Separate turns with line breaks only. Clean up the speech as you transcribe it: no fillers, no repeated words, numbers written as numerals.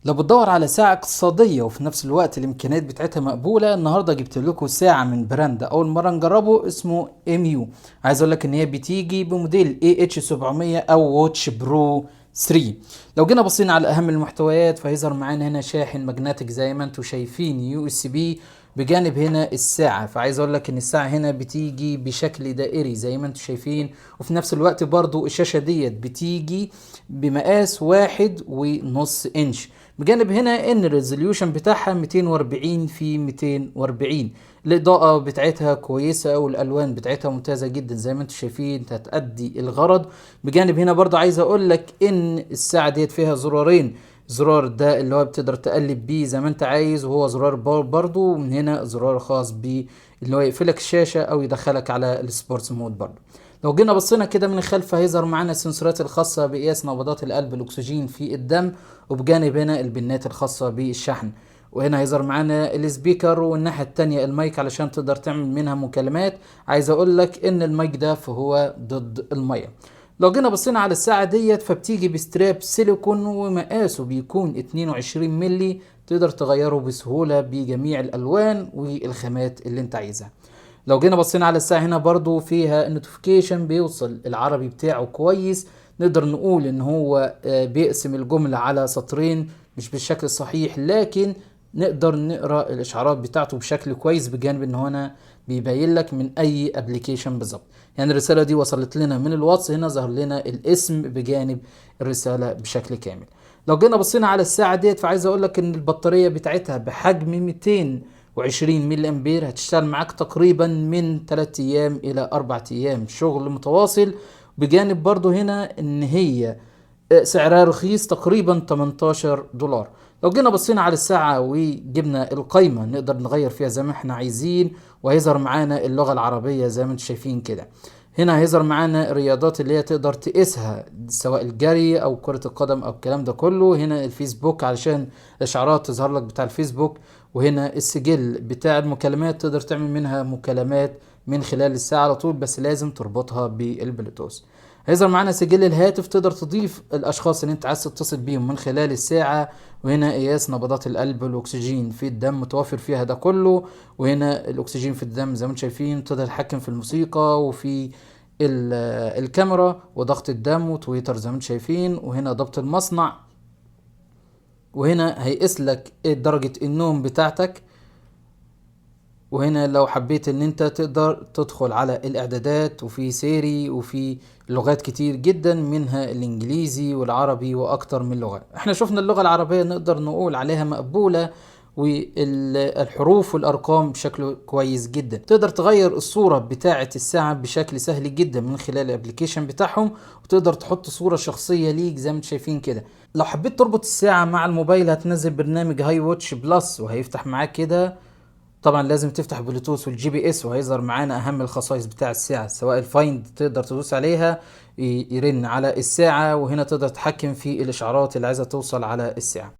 لو بتدور على ساعة اقتصادية وفي نفس الوقت الإمكانيات بتاعتها مقبولة، النهاردة جبت لكم ساعة من براند أول مرة نجربه اسمه MU. عايز أقول لك إن هي بتيجي بموديل AH700 أو واتش برو 3. لو جينا بصينا على أهم المحتويات فهيظهر معانا هنا شاحن ماجنتيك زي ما انتم شايفين USB، بجانب هنا الساعة. فعايز اقول لك ان الساعة هنا بتيجي بشكل دائري زي ما انتم شايفين، وفي نفس الوقت برضو الشاشة ديت بتيجي بمقاس 1.5 انش، بجانب هنا ان الريزوليوشن بتاعها 240 في 240. الاضاءة بتاعتها كويسة والالوان بتاعتها ممتازة جدا زي ما انتم شايفين، هتأدي الغرض. بجانب هنا برضو عايز اقول لك ان الساعة ديت فيها زرارين، زرار ده اللي هو بتقدر تقلب بيه زي ما انت عايز، وهو زرار برضو من هنا زرار خاص بيه اللي هو يقفلك الشاشة او يدخلك على السبورتس مود برضو. لو جينا بصينا كده من الخلف هيظهر معانا السنسورات الخاصة بقياس نبضات القلب، الأكسجين في الدم، وبجانب هنا البنات الخاصة بالشحن. وهنا هيظهر معانا السبيكر، والناحية التانية المايك علشان تقدر تعمل منها مكالمات. عايز اقول لك ان المايك ده فهو ضد المية. لو جينا بصينا على الساعة ديت فبتيجي بستراب سيليكون ومقاسه بيكون 22 ملي، تقدر تغيره بسهولة بجميع الألوان والخامات اللي انت عايزها. لو جينا بصينا على الساعة هنا برضو فيها النوتيفيكيشن بيوصل العربي بتاعه كويس، نقدر نقول ان هو بيقسم الجملة على سطرين مش بالشكل الصحيح، لكن نقدر نقرا الاشعارات بتاعته بشكل كويس، بجانب ان هنا بيبين لك من اي ابلكيشن بالظبط. يعني الرسالة دي وصلت لنا من الواتس، هنا ظهر لنا الاسم بجانب الرسالة بشكل كامل. لو جينا بصينا على الساعة ديت فعايز اقول لك ان البطارية بتاعتها بحجم 220 ملي امبير، هتشتغل معاك تقريبا من 3 ايام الى 4 ايام شغل متواصل. بجانب برضو هنا ان هي سعرها رخيص تقريبا 18 دولار. لو جينا بصينا على الساعة وجبنا القايمة نقدر نغير فيها زي ما احنا عايزين، وهيظهر معانا اللغة العربية زي ما انتم شايفين كده. هنا هيظهر معانا الرياضات اللي هي تقدر تقيسها سواء الجري او كرة القدم او الكلام ده كله. هنا الفيسبوك علشان الاشعارات تظهر لك بتاع الفيسبوك، وهنا السجل بتاع المكالمات تقدر تعمل منها مكالمات من خلال الساعة على طول، بس لازم تربطها بالبلوتوث. هيظهر معانا سجل الهاتف، تقدر تضيف الاشخاص اللي انت عايز تتصل بيهم من خلال الساعة. وهنا قياس نبضات القلب والاكسجين في الدم متوفر فيها ده كله. وهنا الاكسجين في الدم زي ما انتم شايفين، تقدر تتحكم في الموسيقى وفي الكاميرا وضغط الدم وتويتر زي ما انتم شايفين. وهنا ضبط المصنع، وهنا هيقيس لك درجة النوم بتاعتك. وهنا لو حبيت ان انت تقدر تدخل على الاعدادات، وفي سيري وفي لغات كتير جدا منها الانجليزي والعربي واكتر من لغة. احنا شفنا اللغة العربية نقدر نقول عليها مقبولة، والحروف والارقام بشكل كويس جدا. تقدر تغير الصورة بتاعة الساعة بشكل سهل جدا من خلال الابليكيشن بتاعهم، وتقدر تحط صورة شخصية ليك زي ما انتم شايفين كده. لو حبيت تربط الساعة مع الموبايل هتنزل برنامج هاي واتش بلس وهيفتح معاك كده. طبعا لازم تفتح بلوتوث والجي بي اس، وهيظهر معانا اهم الخصائص بتاع الساعة سواء الفايند تقدر تدوس عليها يرن على الساعة، وهنا تقدر تتحكم في الاشعارات اللي عايزة توصل على الساعة.